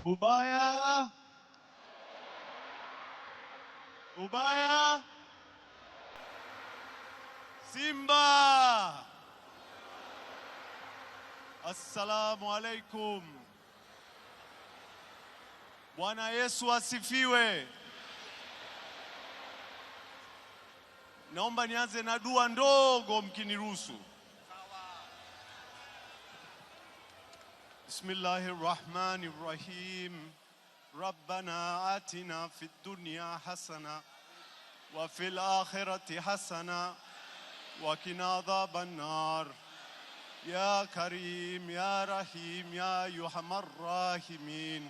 Ubaya! Ubaya! Simba! Assalamu alaikum. Bwana Yesu asifiwe. Naomba nianze na dua ndogo mkiniruhusu. Bismillahirrahmanirrahim. Rabbana atina fid dunya hasana wa fil akhirati hasana wa qina adhaban nar. Ya Karim, Ya Rahim, Ya Yuhamar Rahimin.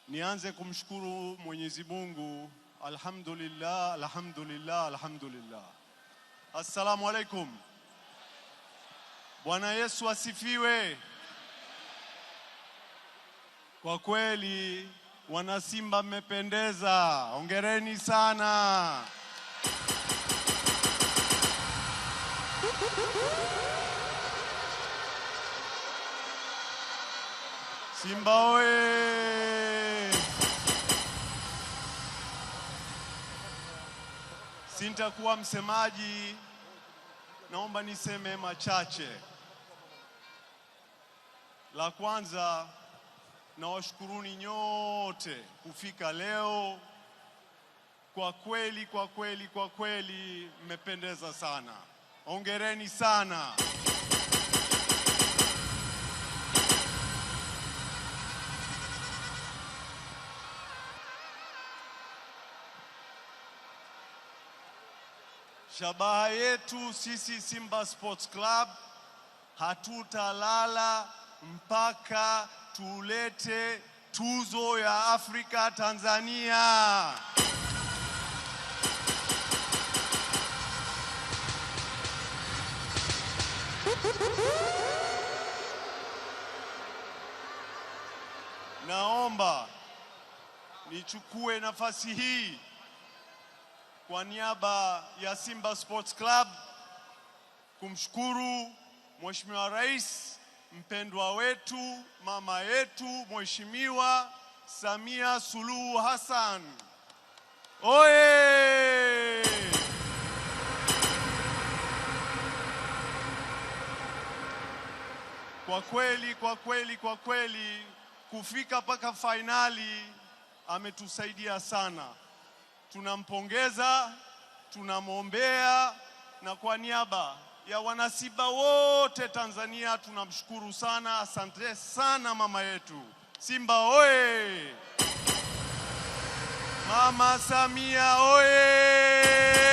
Nianze kumshukuru Mwenyezi Mungu. Alhamdulillah, alhamdulillah, alhamdulillah. Assalamu alaikum. Bwana Yesu asifiwe. Kwa kweli wana Simba mmependeza. Hongereni sana. Simba oye! Sintakuwa msemaji, naomba niseme machache. La kwanza, nawashukuruni nyote kufika leo. Kwa kweli mmependeza sana. Hongereni sana. Shabaha yetu sisi Simba Sports Club, hatutalala mpaka tulete tuzo ya Afrika Tanzania. Naomba nichukue nafasi hii kwa niaba ya Simba Sports Club kumshukuru Mheshimiwa Rais mpendwa wetu, mama yetu, Mheshimiwa Samia Suluhu Hassan. Oye! Kwa kweli kufika mpaka finali ametusaidia sana. Tunampongeza, tunamwombea, na kwa niaba ya wanasimba wote Tanzania tunamshukuru sana. Asante sana mama yetu. Simba oye! Mama Samia oye!